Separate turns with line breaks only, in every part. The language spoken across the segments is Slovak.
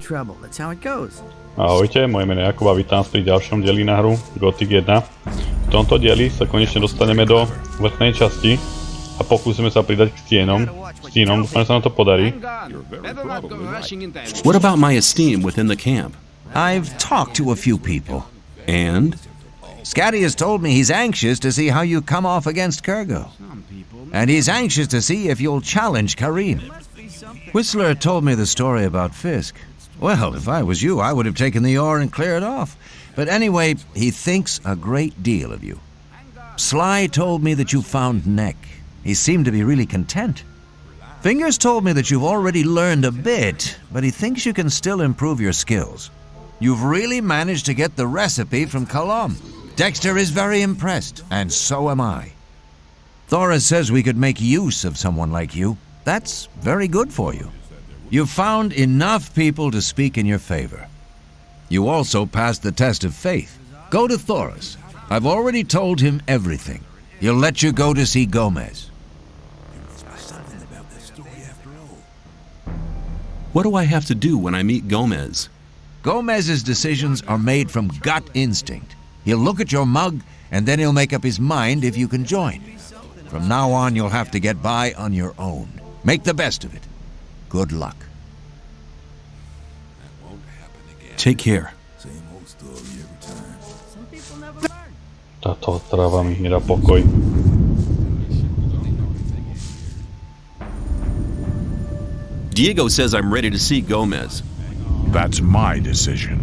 trouble. That's how it goes.
Ahojte, moje meno je Jakub a vítam pri ďalšom dieli na hru Gothic 1. V tomto dieli sa konečne dostaneme do vrchnej časti a pokúsime sa pridať k Stínom. Dúfam, že sa nám to podarí.
What about my esteem within the camp?
I've talked to a few people.
And?
Scatty has told me he's anxious to see how you come off against Kurgo. And he's anxious to see if you'll challenge Karim. Whistler told me the story about Fisk. Well, if I was you, I would have taken the ore and cleared off. But anyway, he thinks a great deal of you. Sly told me that you found Neck. He seemed to be really content. Fingers told me that you've already learned a bit, but he thinks you can still improve your skills. You've really managed to get the recipe from Colum. Dexter is very impressed, and so am I. Thoris says we could make use of someone like you. That's very good for you. You've found enough people to speak in your favor. You also passed the test of faith. Go to Thoris. I've already told him everything. He'll let you go to see Gomez.
What do I have to do when I meet Gomez?
Gomez's decisions are made from gut instinct. He'll look at your mug, and then he'll make up his mind if you can join. From now on, you'll have to get by on your own. Make the best of it. Good luck.
Take care.
Táto tráva mi nedá pokoj.
Diego says I'm ready to see Gomez.
That's my decision.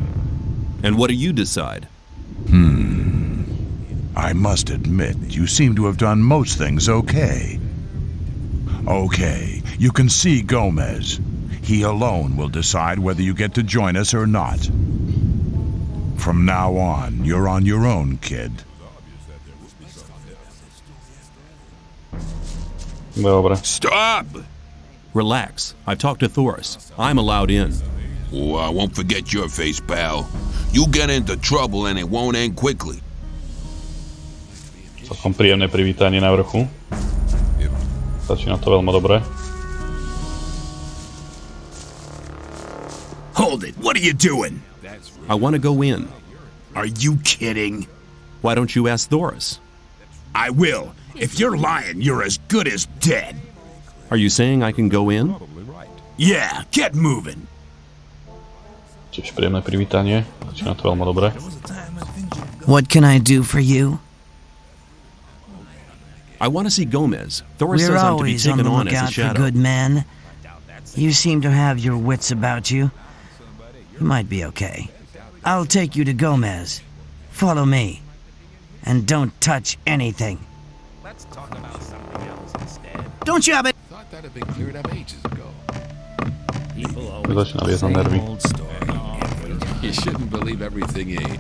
And what do you decide?
I must admit, you seem to have done most things okay. Okay, you can see Gomez. He alone will decide whether you get to join us or not. From now on, you're on your own, kid.
Dobre.
Stop!
Relax. I've talked to Thoris. I'm allowed in.
Oh, I won't forget your face, pal. You get into trouble and it won't end quickly.
Celkom príjemné privítanie na vrchu. Začína to veľmi dobre.
Hold it, what are you doing?
I want to go in.
Are you kidding?
Why don't you ask Thoris?
I will. If you're lying, you're as good as dead.
Are you saying I can go in?
Yeah, get moving.
Tiež príjemné privítanie. Začína to veľmi dobre.
What can I do for you?
I want to see Gomez. Thoris
We're
says I'm to be
always on
taken
the
on as a
lookout for
shadow.
good men. You seem to have your wits about you. You might be okay. I'll take you to Gomez. Follow me. And don't touch anything.
Let's talk about something else instead.
Don't you have it?
Thought that had been cleared up ages ago. People
Začína viesť na nervy.
You shouldn't believe everything you hear.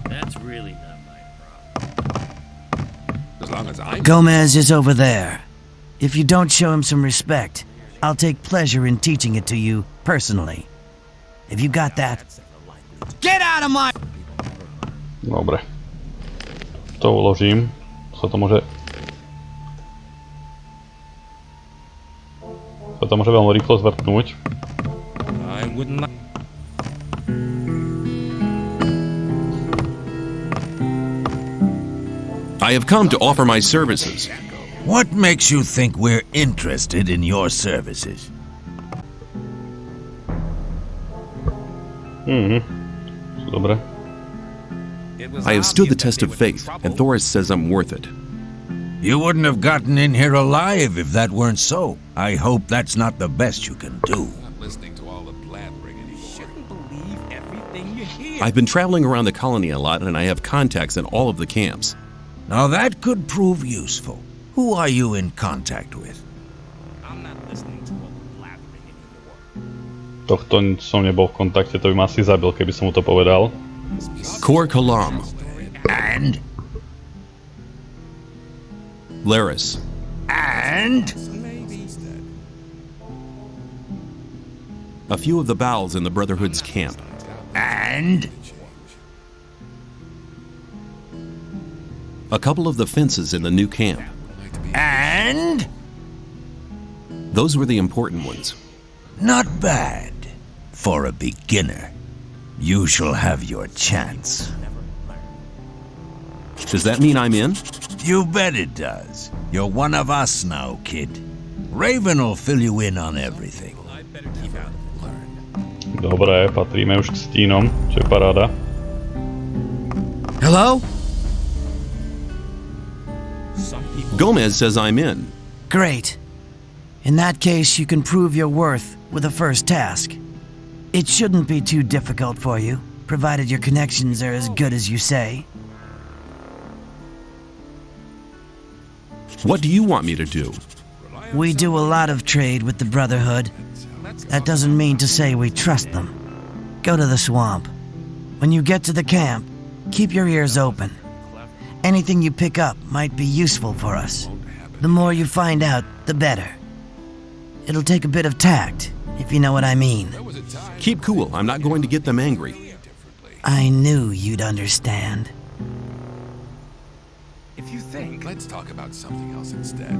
That's really not my problem.
As long as I'm
Gomez is over there. If you don't show him some respect, I'll take pleasure in teaching it to you personally. Have you got that? Get out of my...
Dobre. To uložím. Sa to môže veľmi rýchlo zvrtnúť.
I wouldn't like...
I have come to offer my services.
What makes you think we're interested in your services?
Dobre.
I have stood the test of faith, and Thoris says I'm worth it.
You wouldn't have gotten in here alive if that weren't so. I hope that's not the best you can do.
not listening to all the blabbering anymore.
Shouldn't believe everything you hear.
I've been traveling around the colony a lot, and I have contacts in all of the camps.
Now that could prove useful. Who are you in contact with?
I'm not listening to all the blabbering anymore.
Tohto som nebol v kontakte, to by ma asi zabil, keby som mu to povedal.
Kor Kalam,
And?
Laris,
And?
a few of the bowels in the Brotherhood's camp.
And?
A couple of the fences in the new camp.
And?
Those were the important ones.
Not bad. For a beginner, you shall have your chance.
Does that mean I'm in?
You bet it does. You're one of us now, kid. Raven will fill you in on everything.
Dobre, patríme už k Stínom, čo je paráda.
Hello?
Gomez says I'm in.
Great. In that case, you can prove your worth with the first task. It shouldn't be too difficult for you, provided your connections are as good as you say.
What do you want me to do?
We do a lot of trade with the Brotherhood. That doesn't mean to say we trust them. Go to the swamp. When you get to the camp, keep your ears open. Anything you pick up might be useful for us. The more you find out, the better. It'll take a bit of tact, if you know what I mean.
Keep cool. I'm not going to get them angry.
I knew you'd understand.
If you think, let's talk about something else instead.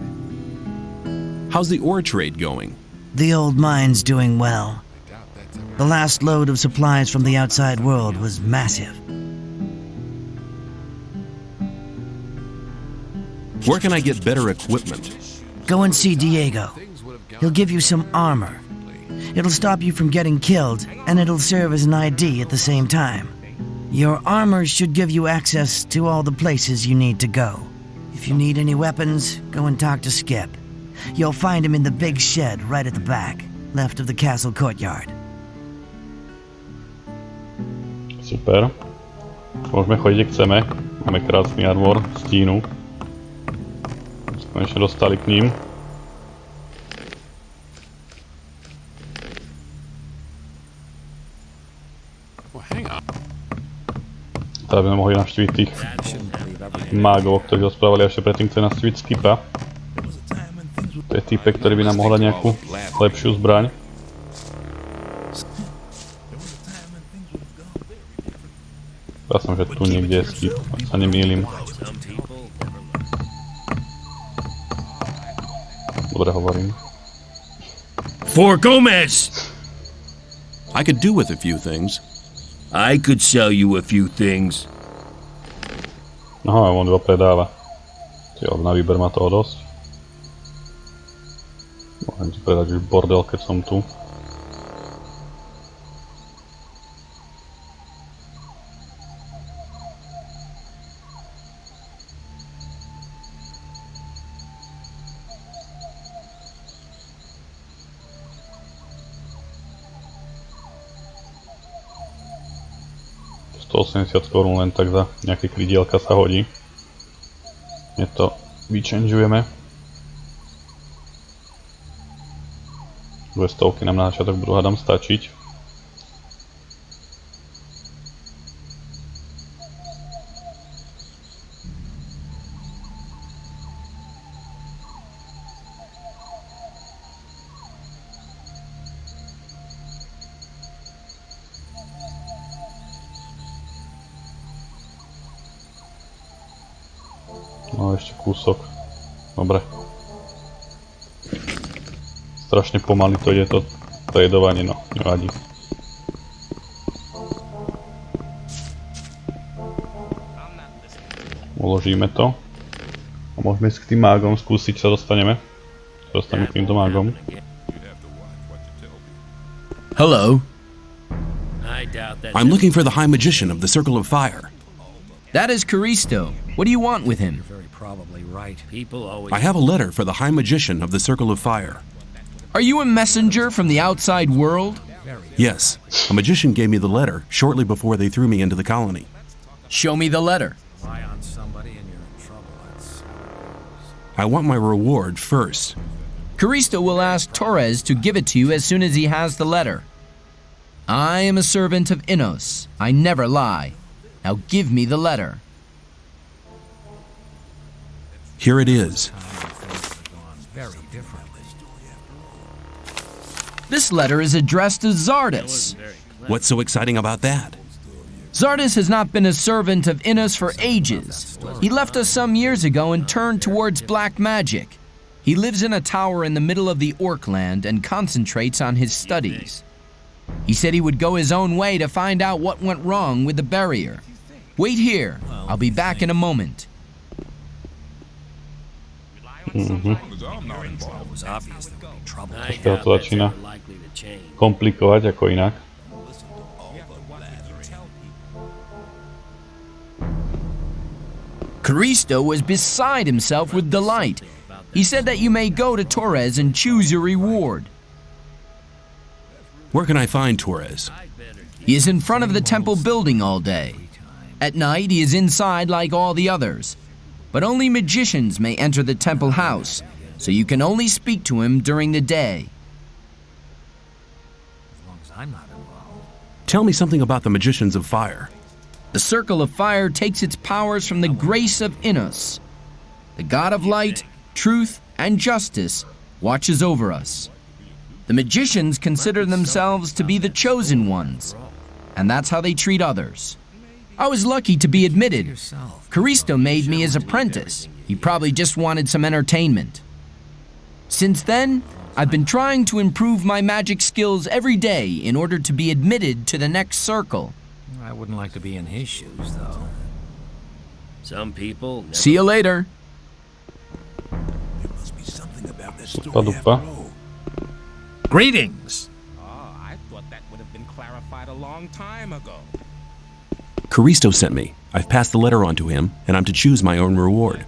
How's the ore trade going?
The old mine's doing well. The last load of supplies from the outside world was massive.
Where can I get better equipment?
Go and see Diego. He'll give you some armor. It'll stop you from getting killed, and it'll serve as an ID at the same time. Your armor should give you access to all the places you need to go. If you need any weapons, go and talk to Skip. You'll find him in the big shed right at the back, left of the castle courtyard.
Super. Môžeme chodiť, kde chceme. Máme krásny armor Stínu. Konečne dostali k ním. Teda by sme mohli navštíviť tých mágov, ktorí rozprávali ešte predtým, chceli navštíviť Skipa. To je týpek, ktorý by nám mohol dať nejakú lepšiu zbraň. Ja som, že tu niekde je Skip, ak sa nemýlim. Dobre hovorím.
For Gomez!
I could do with a few things.
I could sell you a few things.
Aha, on ho predáva. Čiže na výber má toho dosť. Môžem ti predať už bordel, keď som tu. $180 len tak za nejaké krydielka sa hodí. My to vyčenžujeme. 200 nám na začiatok budú hádam stačiť. No ešte kúsok. Dobre. Strašne pomaly to ide to tradovanie, no nevadí. Uložíme to. A môžeme ísť k tým mágom, skúsiť sa dostaneme. Dostaneme k týmto mágom.
Hello.
I'm looking for the High Magician of the Circle of Fire.
That is Caristo. What do you want with him?
I have a letter for the High Magician of the Circle of Fire.
Are you a messenger from the outside world?
Yes. A magician gave me the letter shortly before they threw me into the colony.
Show me the letter.
I want my reward first.
Caristo will ask Torres to give it to you as soon as he has the letter. I am a servant of Innos. I never lie. Now give me the letter.
Here it is.
This letter is addressed to Zardis.
What's so exciting about that?
Zardis has not been a servant of Innos for ages. He left us some years ago and turned towards black magic. He lives in a tower in the middle of the Orc land and concentrates on his studies. He said he would go his own way to find out what went wrong with the barrier. Wait here. I'll be back in a moment.
Trošku to začína komplikovať ako inak.
Caristo was beside himself with delight. He said that you may go to Torres and choose your reward.
Where can I find Torres?
He is in front of the temple building all day. At night, he is inside like all the others. But only magicians may enter the temple house, so you can only speak to him during the day.
Tell me something about the magicians of fire.
The circle of fire takes its powers from the grace of Innos. The God of light, truth, and justice watches over us. The magicians consider themselves to be the chosen ones, and that's how they treat others. I was lucky to be admitted. Caristo made me his apprentice. He probably just wanted some entertainment. Since then, I've been trying to improve my magic skills every day in order to be admitted to the next circle.
I wouldn't like to be in his shoes, though. Some people...
See you later.
There must be something about this story
Dupa, dupa.
after all.
Greetings!
Oh, I thought that would have been clarified a long time ago.
Caristo sent me. I've passed the letter on to him, and I'm to choose my own reward.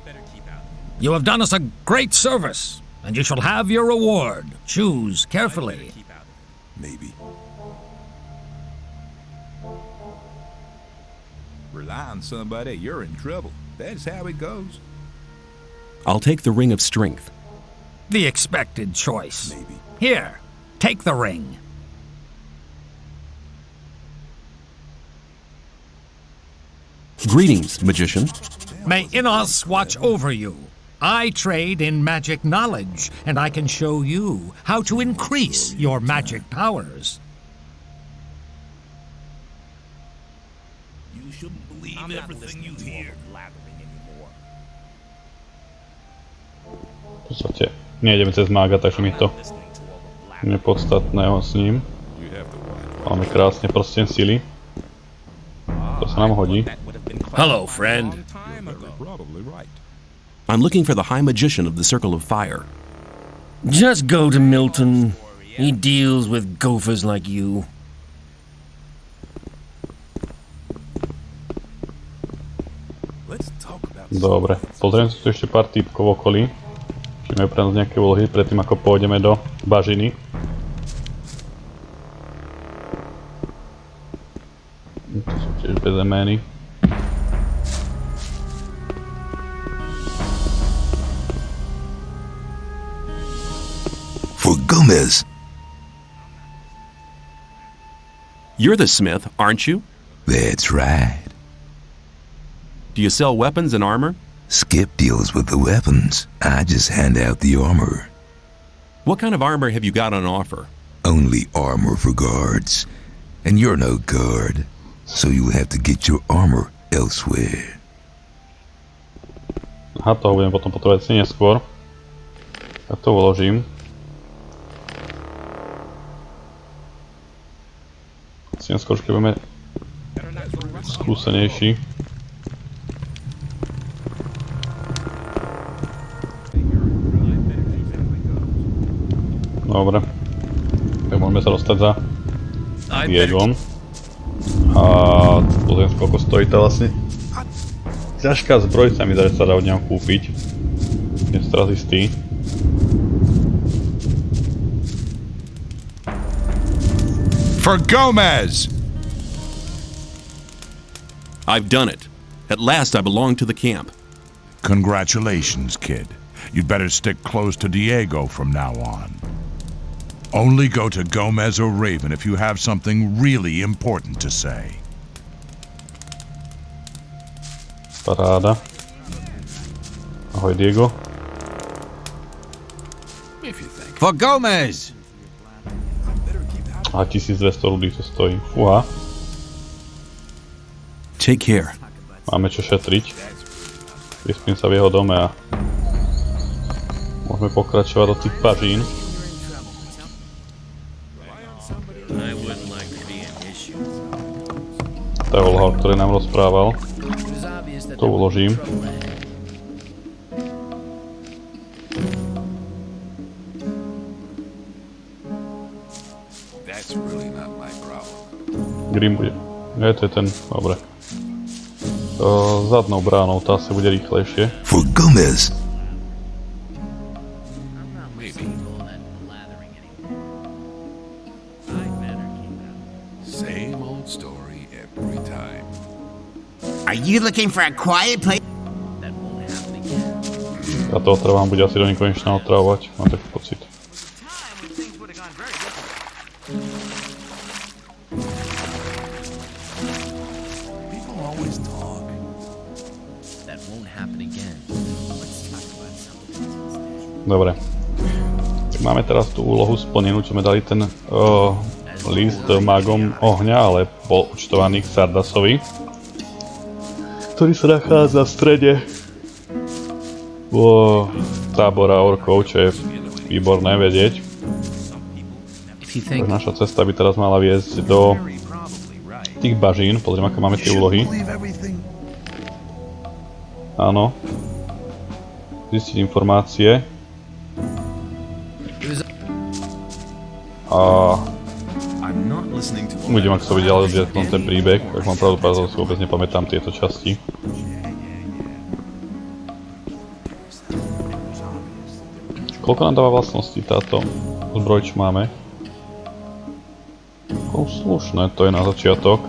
You have done us a great service, and you shall have your reward. Choose carefully.
Maybe. Rely on somebody, you're in trouble. That's how it goes.
I'll take the Ring of Strength.
The expected choice.
Maybe.
Here, take the ring.
Greetings, magician.
May Innos watch over you. I trade in magic knowledge, and I can show you how to increase your magic powers.
You shouldn't believe everything you hear.
V podstate nejdeme cez mága, takže mi to nepodstatného s ním. Máme krásne prsten sily. To sa nám hodí.
Hello, friend.
Probably right.
I'm looking for the High Magician of the Circle of Fire.
Just go to Milton. He deals with gophers like you.
Let's talk about
Dobre, pozriem si tu ešte pár týpkov v okolí. Či majú pre nás nejaké úlohy predtým, ako pôjdeme do bažiny. To sú tiež bezemény.
For Gomez.
You're the smith, aren't you?
That's right.
Do you sell weapons and armor?
Skip deals with the weapons. I just hand out the armor.
What kind of armor have you got on offer?
Only armor for guards. And you're no guard. So you'll have to get your armor elsewhere.
Aha, toho budem potom potrebovať si neskôr. Ja to uložím. Si neskôr, keď budeme skúsenejší. Dobre. Tak môžeme sa dostať za jedlom. A pozriem si, koľko stojí tá vlastne ťažká zbroj, sa mi zdá, že sa dá od neho kúpiť. Nie som teraz istý.
For Gomez!
I've done it. At last I belong to the camp.
Congratulations, kid. You'd better stick close to Diego from now on. Only go to Gomez or Raven if you have something really important to say.
Paráda. Ahoj, Diego.
For Gomez!
A 1200 ľudí to stojí. Fúha.
Take care.
Máme čo šetriť. Vyspím sa v jeho dome a môžeme pokračovať do tých bažín.
I wouldn't
tá úloha, o ktorej nám rozprával. To uložím. Grim bude. Nie, to je ten, dobre. Zadnou bránou, tá sa bude rýchlejšie.
For Gomez.
Same old story every time.
Are you looking for a quiet place?
Táto otrava vám bude asi do nekonečna otravovať, mám taký pocit. Dobre. Tak máme teraz tú úlohu splnenú, čo sme dali ten list magom ohňa, ale bol účtovaný k Sardasovi, ktorý sa nachádza v strede tábora orkov, čo je výborné vedieť. Naša cesta by teraz mala viesť do tých bažín. Pozriem, aké máme tie úlohy. Áno. Zistiť informácie. A uvidím, ak sa bude ďalej odvíjať ten príbeh, tak mám pravdu, si vôbec nepamätám tieto časti. Koľko nám dáva vlastností táto zbroj, čo máme? Slušné, to je na začiatok.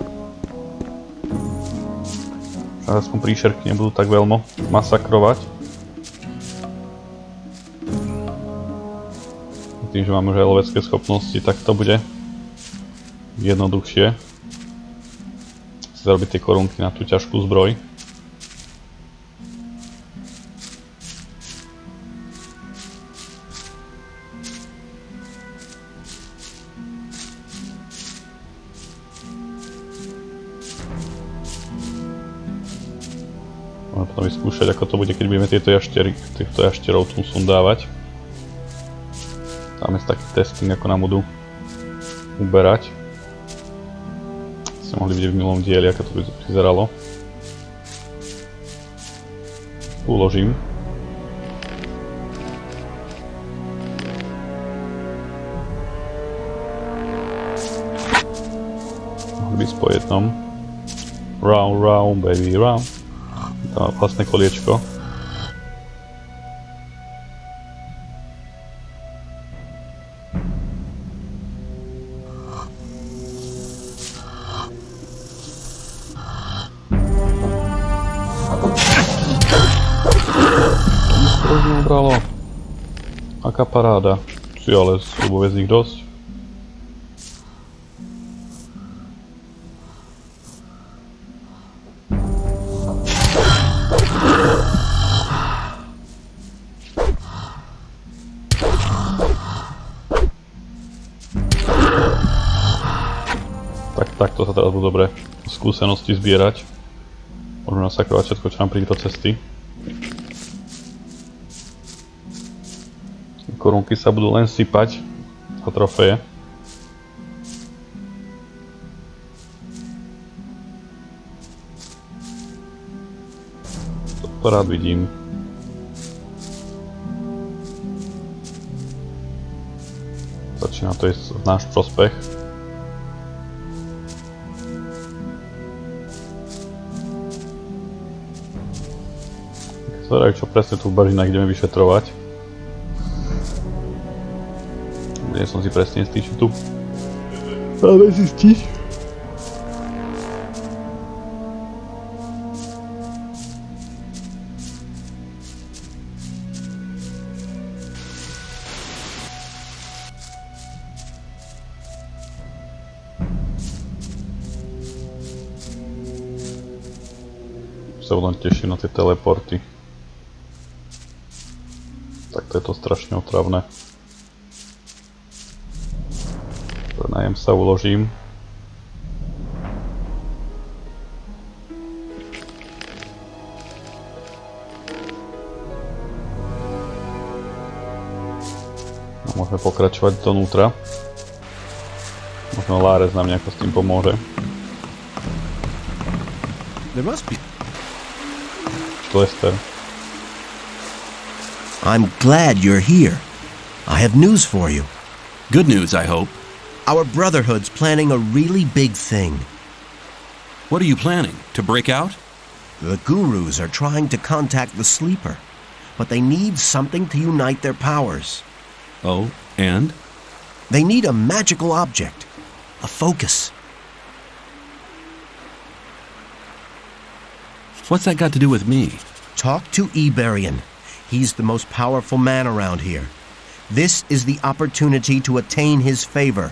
Aspoň príšerky nebudú tak veľmi masakrovať. Tým, že máme už aj lovecké schopnosti, tak to bude jednoduchšie zarobiť tie korunky na tú ťažkú zbroj. Môžeme potom vyskúšať, ako to bude, keď budeme týchto jašterov tu sundávať. Dáme si taký testing, ako nám budú uberať. Ste mohli vidieť v minulom dieli, ako to by vyzeralo. Uložím. Mohli byť po jednom. Round, round, baby, round. To má vlastné koliečko. Bralo. Aká paráda. Si ale slúbuje z nich dosť. Takto sa teraz budú dobre skúsenosti zbierať. Môžeme nasakrovať všetko, čo nám príde do cesty. Korunky sa budú len sypať za trofeje. To rád vidím. Začína to ísť v náš prospech. Zvedajú, čo presne tu v bažinách ideme vyšetrovať. Nie som si presne istý, čo tu máme zistiť. Sa len teším na tie teleporty. Tak to je to strašne otravné. Najem sa uložím. A môžeme pokračovať donútra. Možno Lárez nám nejako s tým pomôže.
There must be.
Lester.
I'm glad you're here. I have news for you.
Good news, I hope.
Our Brotherhood's planning a really big thing.
What are you planning? To break out?
The Gurus are trying to contact the Sleeper, but they need something to unite their powers.
Oh, and?
They need a magical object, a focus.
What's that got to do with me?
Talk to Iberian. He's the most powerful man around here. This is the opportunity to attain his favor.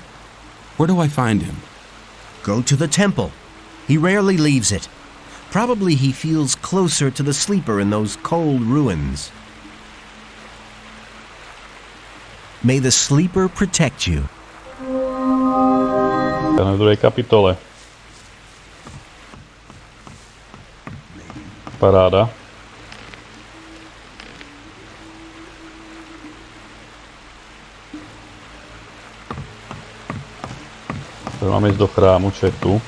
Where do I find him?
Go to the temple. He rarely leaves it. Probably he feels closer to the Sleeper in those cold ruins. May the Sleeper protect you.
V druhej kapitole. Paráda. Máme ísť do chrámu, čo je tu.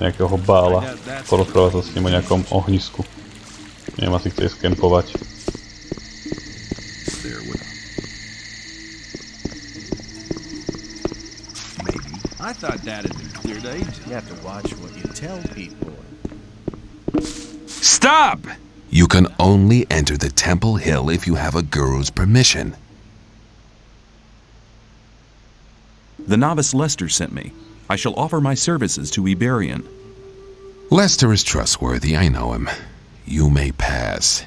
Nejakého bála. Porozprávať sa s ním o nejakom ohnisku. Neviem, asi chce skempovať.
I thought that had been cleared ages.
You have to watch what you tell people.
Stop! You can only enter the Temple Hill if you have a guru's permission.
The novice Lester sent me. I shall offer my services to Iberian.
Lester is trustworthy, I know him. You may pass.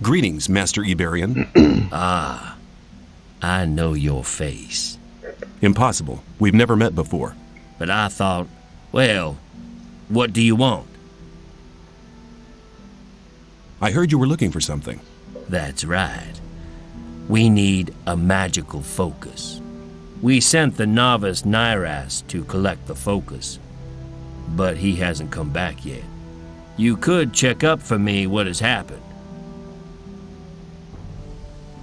Greetings, Master Iberian.
Ah, I know your face.
Impossible. We've never met before.
But I thought, well, what do you want?
I heard you were looking for something.
That's right. We need a magical focus. We sent the novice Nyras to collect the focus, but he hasn't come back yet. You could check up for me what has happened.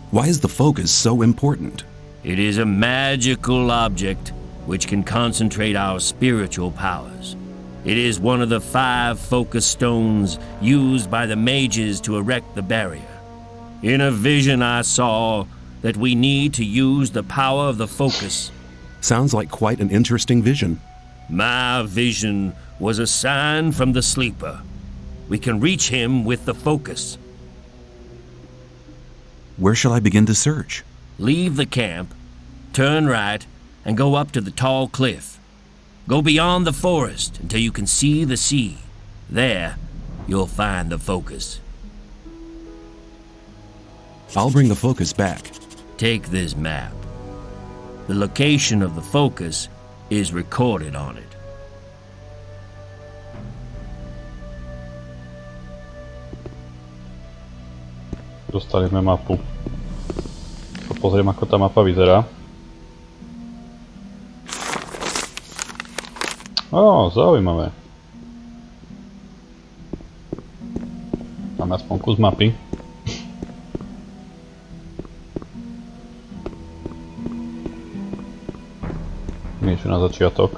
Why is the focus so important?
It is a magical object which can concentrate our spiritual powers. It is one of the 5 focus stones used by the mages to erect the barrier. In a vision I saw that we need to use the power of the focus.
Sounds like quite an interesting vision.
My vision was a sign from the Sleeper. We can reach him with the focus.
Where shall I begin to search?
Leave the camp, turn right, and go up to the tall cliff. Go beyond the forest until you can see the sea. There, you'll find the focus.
I'll bring the focus back.
Take this map. The location of the focus is recorded on it.
Dostali sme mapu. Pozriem, ako tá mapa vyzerá. Ó, zaujímavé. Máme aspoň kus mapy. Niečo na začiatok.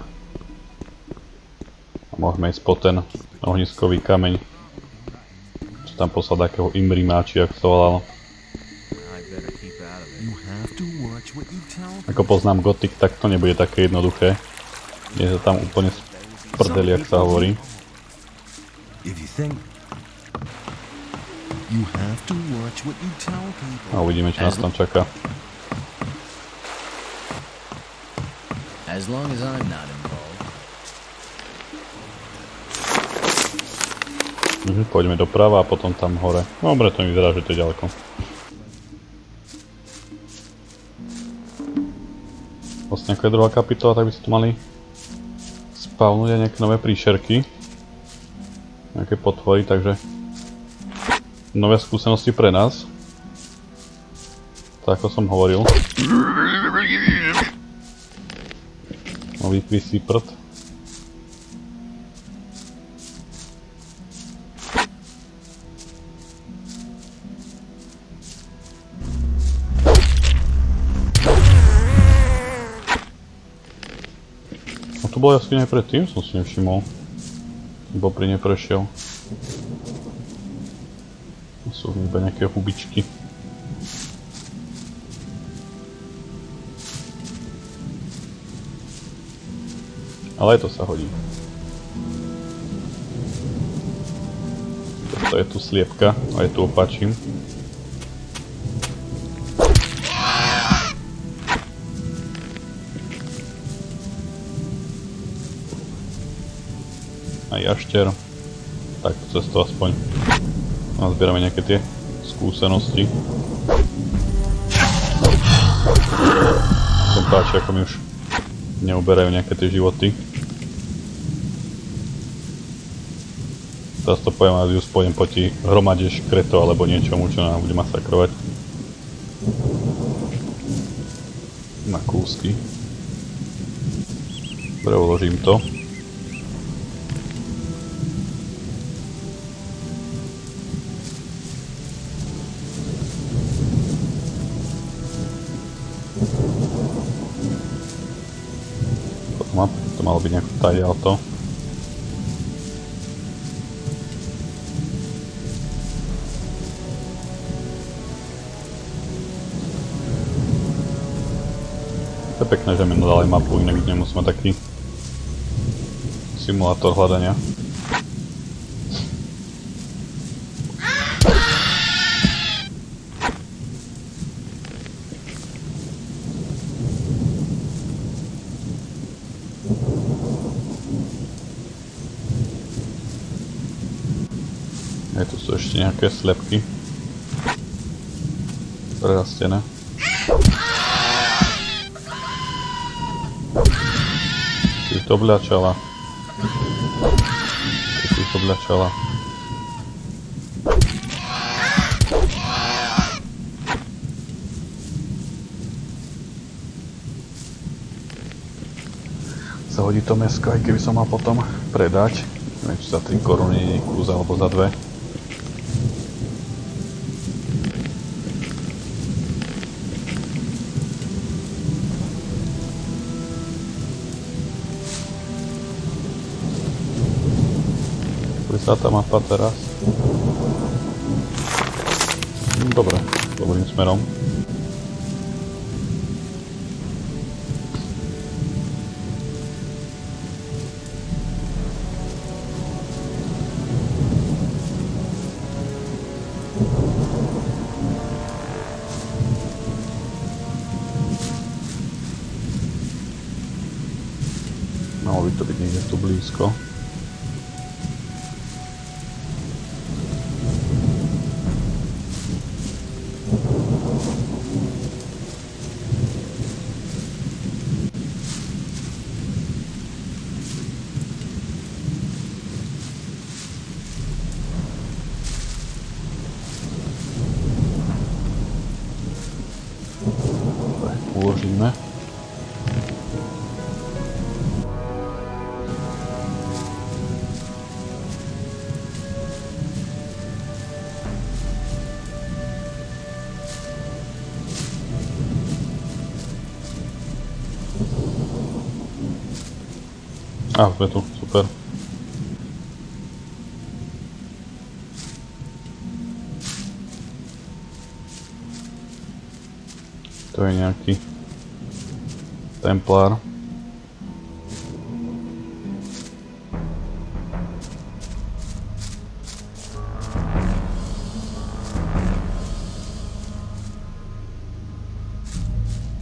A môžeme ísť po ten ohniskový kameň. Čo tam poslať takého imrimáči, jak to volalo. Ako poznám Gothic, tak to nebude také jednoduché. Je to tam úplne sprdeli, jak sa hovorí. A uvidíme, čo nás tam čaká.
As long as I'm not involved.
Poďme doprava a potom tam hore. Dobre, to mi vyzerá, že to je ďaleko. Vlastne ako je druhá kapitola, tak by sa tu mali spavnúť aj nejaké nové príšerky. Nejaké potvory, takže nové skúsenosti pre nás. Tak ako som hovoril. Nový krysí prd. No tu bola jaskyňa aj predtým, som si nevšimol. Lebo pri nej prešiel. Sú iba nejaké hubičky. Ale aj to sa hodí. To je tu sliepka, aj tu opačím. A jašter. Tak cez to aspoň. Nazbierame nejaké tie skúsenosti. Som páči, ako mi už neuberajú nejaké tie životy. Teraz to poviem a už pôjdem proti hromade škretov alebo niečomu, čo nám bude masakrovať. Na kúsky. Dobre, uložím to. To malo byť nejako tajal to. To je pekné, že mi dali mapu, inak nemusím mať taký simulátor hľadania. Tu sú ešte nejaké slepky prerastené. Si to obľačala. Si to obľačala. Sa hodí to mäsko, aj keby som mal potom predať. Neviem, či za 3 koruny kus alebo za 2. Sa tá mapa teraz. Dobre, dobrým smerom. Malo by to byť niekde tu blízko. Uložíme. Sme tu, super. To je nejaký templár.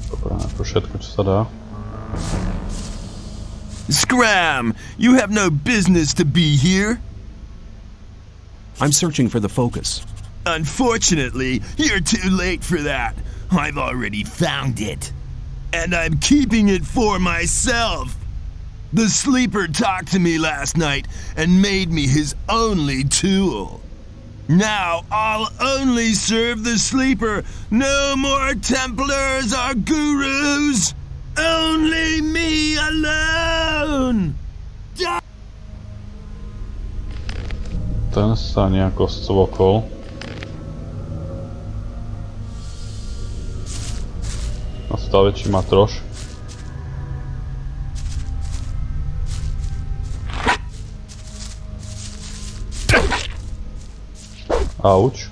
Dobre, to všetko, čo sa dá.
Scram! You have no business to be here.
I'm searching for the focus.
Unfortunately, you're too late for that. I've already found it. And I'm keeping it for myself. The sleeper talked to me last night and made me his only tool. Now I'll only serve the sleeper. No more Templars or gurus. Only me alone.
Ten sa nejako scvokol. A stále väčší matroš. Auč.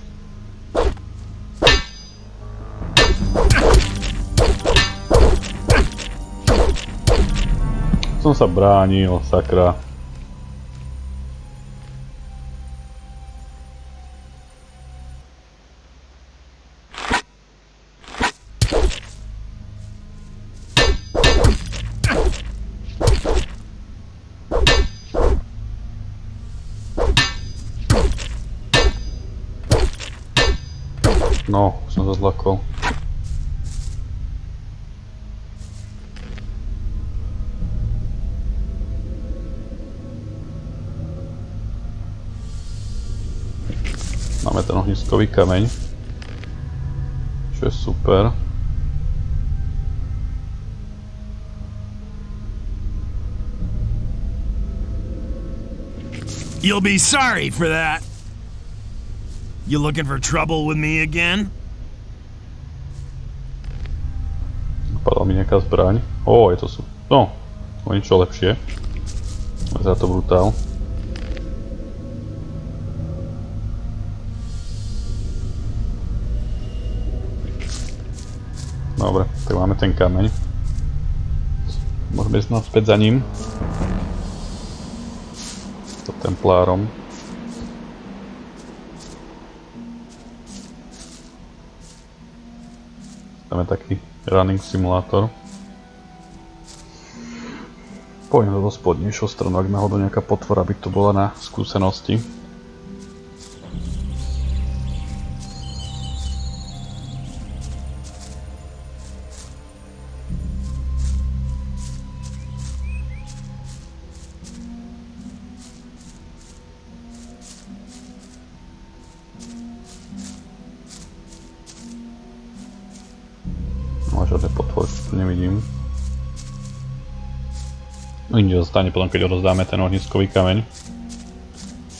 Som sa bránil, sakra. No, som sa zlakol. Máme ten ohniskový kameň, čo je super.
You'll be sorry for that. You looking for trouble with me again?
Napadla mi nejaká zbraň. Ó, je to super. No, o niečo lepšie. Za to brutál. Dobre, tak máme ten kameň. Môžeme ísť naspäť za ním. Za templárom. Tam je taký running simulátor. Poďme do spodnejšou stranu, ak náhodou nejaká potvora by to bola na skúsenosti. Žiadne potvory tu nevidím. Inde zostane potom, keď odozdáme ten ohniskový kameň.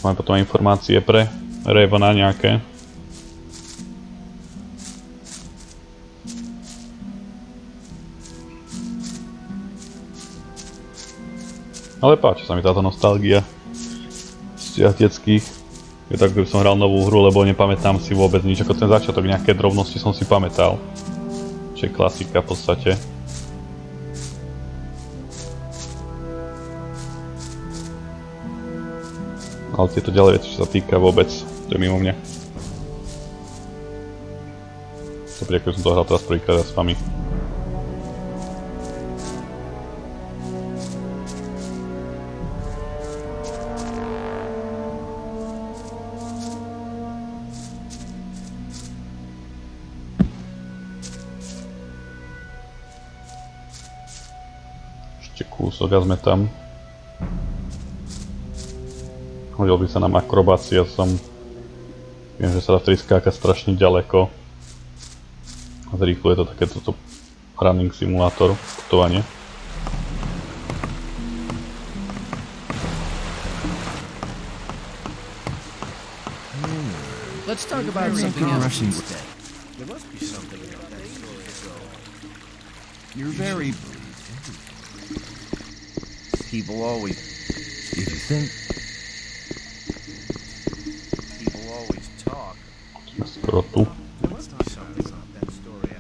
Máme potom informácie pre Ravena nejaké. Ale páči sa mi táto nostalgia z detských. Je tak, keby som hral novú hru, lebo nepamätám si vôbec nič, ako ten začiatok, nejaké drobnosti som si pamätal. Čo je klasika v podstate. Ale tieto ďalej veci, čo sa týka vôbec, to je mimo mňa. To príde, keď som to hral teraz prvýkrát s vami. Kúsok a sme tam. Hodil by sa nám akrobácia, viem, že sa dá vtedy skákať strašne ďaleko. A zrýchluje to takéto running simulátor, putovanie.
Let's talk about something else instead.
There must be something about that story.
You're very... People always... If you think...
People always talk.
Skoro tu.
There must be something about that story.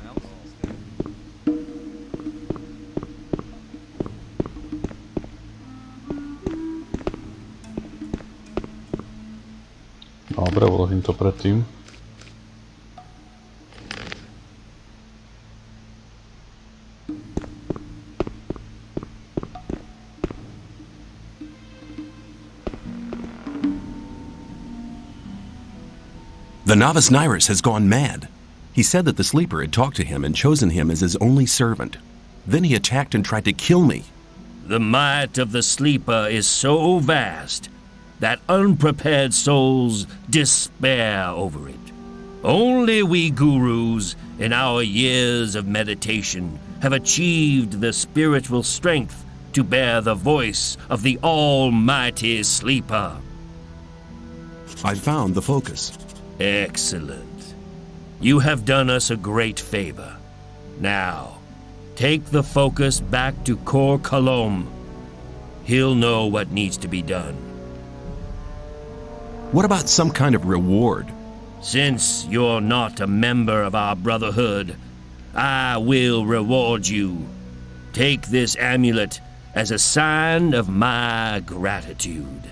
Dobre, uložím to predtým.
The novice Nyrus has gone mad. He said that the sleeper had talked to him and chosen him as his only servant. Then he attacked and tried to kill me.
The might of the sleeper is so vast, that unprepared souls despair over it. Only we gurus, in our years of meditation, have achieved the spiritual strength to bear the voice of the almighty sleeper.
I found the focus.
Excellent. You have done us a great favor. Now, take the focus back to Kor Kalom. He'll know what needs to be done.
What about some kind of reward?
Since you're not a member of our brotherhood, I will reward you. Take this amulet as a sign of my gratitude.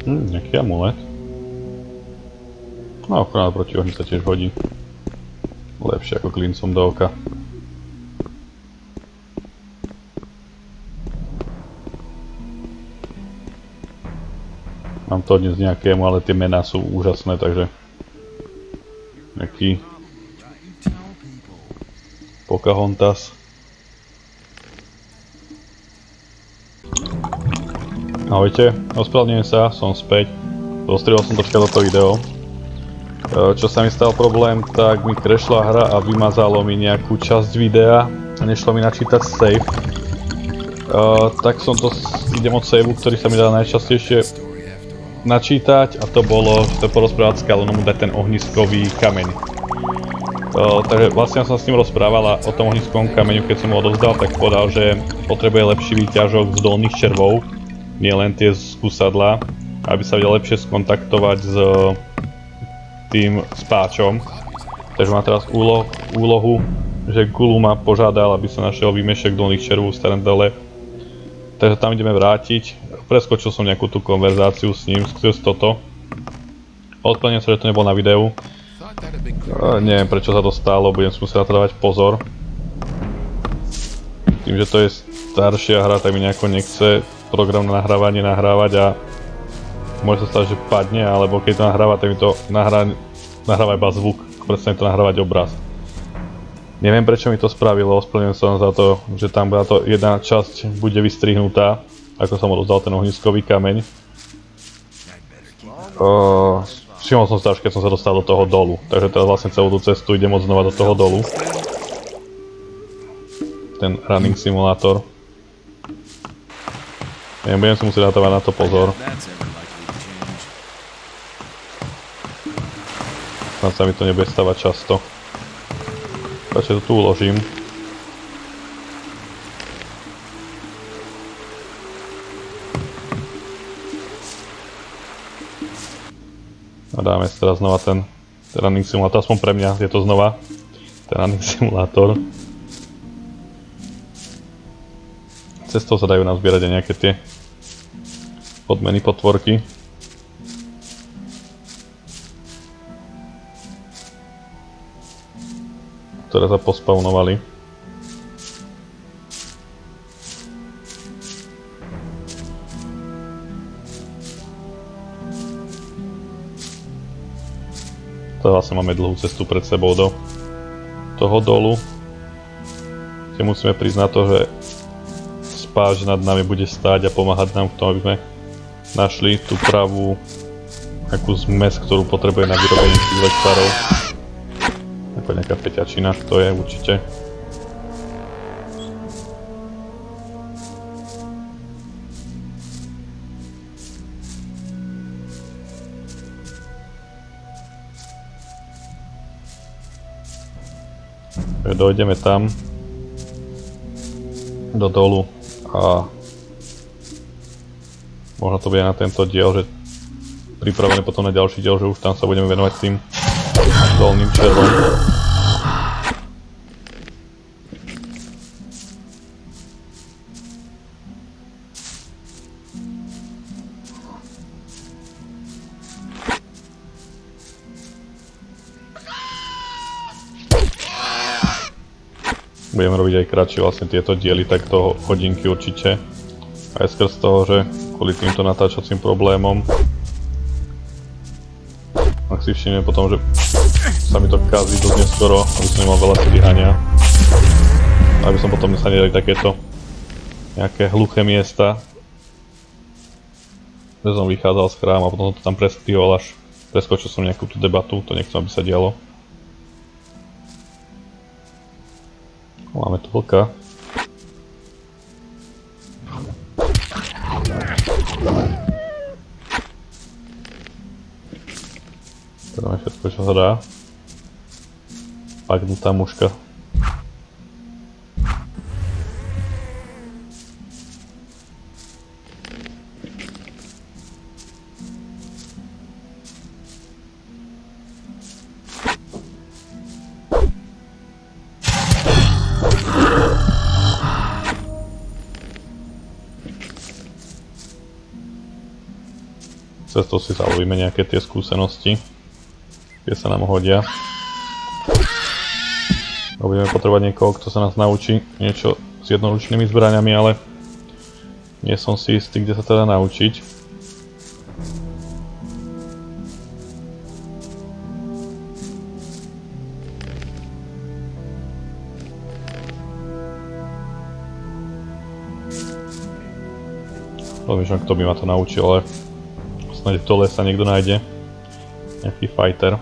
Nejaký amulet. No, ochrana proti ohni sa tiež hodí. Lepšie ako klincom do oka. Mám to dnes nejakému, ale tie mená sú úžasné, takže nejaký Pocahontas. Ahojte, ospravedlňujem sa, som späť. Dostrihol som troška toto video. Čo sa mi stal problém, tak mi crashla hra a vymazalo mi nejakú časť videa a nešlo mi načítať save. Tak som to, idem od saveu, ktorý sa mi dá najčastejšie načítať, a to bolo, že to porozprávať s Kalonom, dať ten ohniskový kameň. Takže vlastne som s ním rozprávala o tom ohniskovom kameňu, keď som ho odovzdal, tak povedal, že potrebuje lepší výťažok z dolných červov, nie len tie z kusadla, aby sa vedel lepšie skontaktovať s tým spáčom. Takže má teraz úlohu, že Gulu ma požiadal, aby som našiel výmešek dolných červov v Starom dole. Takže tam ideme vrátiť. Preskočil som nejakú tú konverzáciu s ním skrz toto. Odplňujem sa, že to nebolo na videu. Neviem, prečo sa to stalo, budem si musieť na to dávať pozor. Tým, že to je staršia hra, tak mi nejako nechce program na nahrávanie nahrávať a môže sa stať, že padne, alebo keď to nahráva, tak mi to nahráva iba zvuk, prestane to nahrávať obraz. Neviem, prečo mi to spravilo, ospravedlňujem sa za to, že tam táto jedna časť bude vystrihnutá, ako som odovzdal ten ohniskový kameň. Všimol som sa až keď som sa dostal do toho dolu, takže teraz vlastne celú tú cestu idem od znova do toho dolu. Ten running simulátor. Neviem, budem si musieť dávať na to pozor. Snad sa mi to nebude stávať často. Takže to tu uložím. A dáme si teraz znova ten running simulátor, aspoň pre mňa je to znova ten running simulátor. Cestou sa dajú nazbierať aj nejaké tie odmeny, potvorky. Ktoré sa pospawnovali. To vlastne máme dlhú cestu pred sebou do toho dolu. Kde musíme prísť na to, že spáč nad nami bude stáť a pomáhať nám v tom, aby sme našli tú pravú nejakú zmes, ktorú potrebuje na vyrobenie tých lekvárov. Ako nejaká peťačina, to je určite. Dojdeme tam do dolu a možno to bude na tento diel, že pripravené potom na ďalší diel, že už tam sa budeme venovať tým dolným červom. Budeme robiť aj kratšie vlastne tieto diely, takto hodinky určite. Aj skrz toho, že kvôli týmto natáčacím problémom. Ak si všimne potom, že sa mi to kazí dosť neskoro, aby som nemal veľa stíhania. Aby som potom sa nedali takéto nejaké hluché miesta. že som vychádzal z chrámu a potom som to tam prestihol, až preskočil som nejakú tú debatu, to nechcem, aby sa dialo. Máme tu vlka. To je všetko, čo sa dá. Pagnutá muška. Cestou si zalovíme nejaké tie skúsenosti, kde sa nám hodia. Budeme potrebovať niekoho, kto sa nás naučí niečo s jednoručnými zbraňami, ale nie som si istý, kde sa teda naučiť. Viem, kto by ma to naučil, ale snáď v dole sa niekto nájde. Nejaký fighter.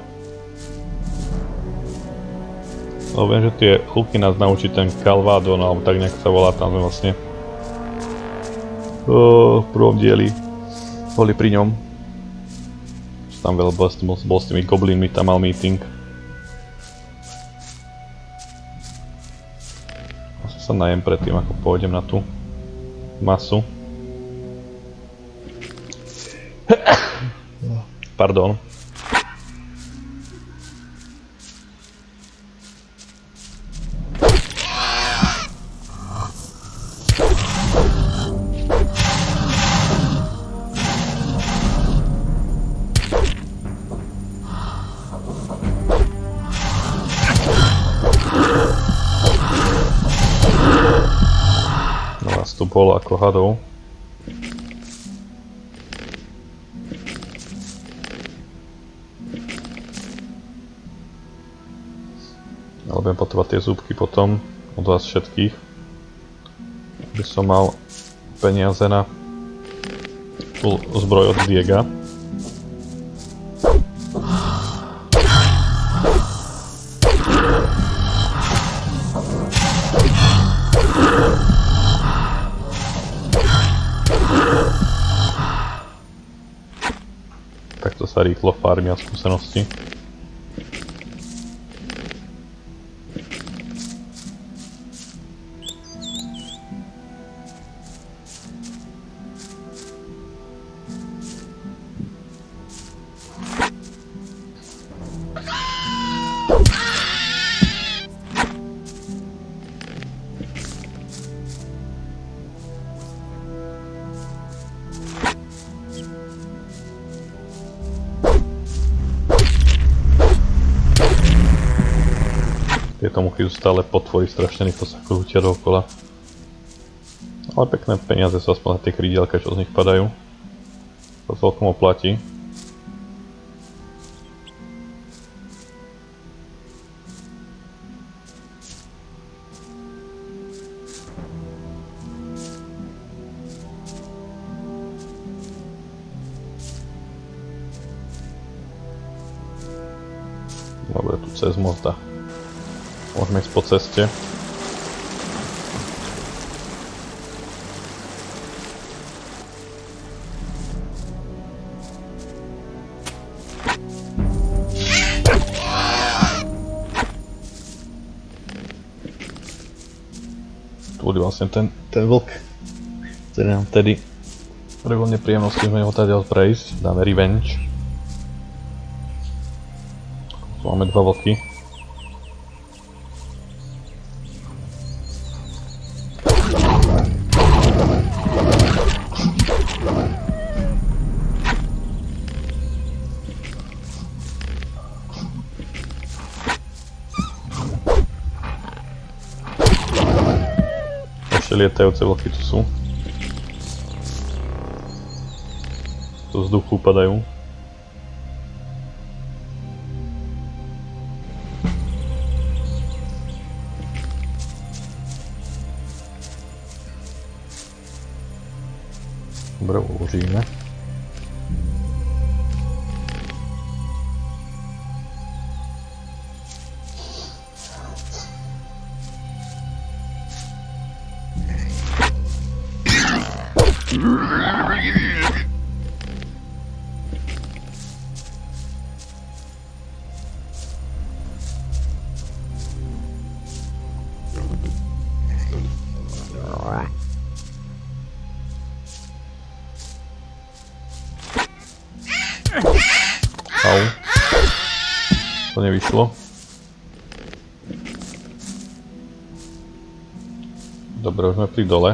No viem, že tie hluky nás naučí ten Calvadon, alebo tak nejak sa volá, tam sme vlastne v prvom dieli boli pri ňom. Tam veľa bol s tými goblinmi, tam mal meeting. Vlastne sa najem predtým, ako pôjdem na tú masu. Pardon. No vás tu bolo ako hadov. Budem potrebovať tie zúbky potom od vás všetkých, aby som mal peniaze na tú zbroj od Diega. Takto sa rýchlo farmia skúsenosti. Tieto muchy sú stále potvory, strašne rýchlo sa krútia dookola. Ale pekné peniaze sú aspoň na tie krídelka, čo z nich padajú. To celkom oplatí. Dobre, tu cez most. Môžeme ísť po ceste. Tu bude vlastne ten vlk, ktorý nám vtedy robil nepríjemnosti, sme ho tady prejsť. Dáme revenge. Tu máme dva vlky. Lietajúce vlky tu sú. Do vzduchu padajú. Dobre, uložíme. Au. To nevyšlo. Dobre, už sme pri dole.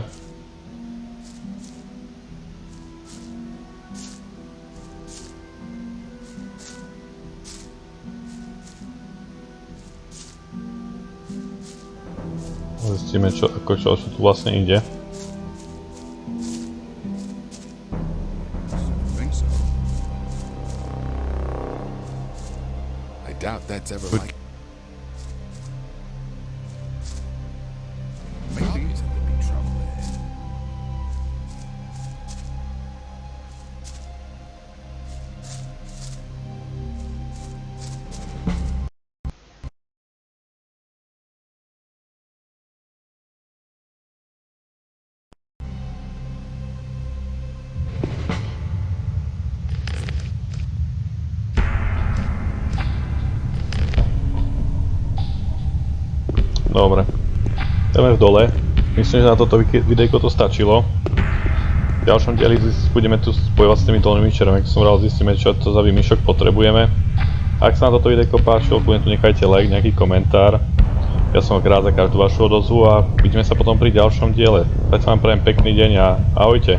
Zistíme, čo tu vlastne ide.
Doubt that's ever like. Maybe there's gonna be trouble there.
Dobre, ideme v dole. Myslím, že na toto videjko to stačilo. V ďalšom dieli budeme tu spojovať s tými dolnými červami, ako som rád zistíme, čo to za výmyšok potrebujeme. Ak sa na toto videjko páčilo, kľudne tu nechajte like, nejaký komentár. Ja som rád za každú vašu odozvu a vidíme sa potom pri ďalšom diele. Tak sa vám prajem pekný deň a ahojte.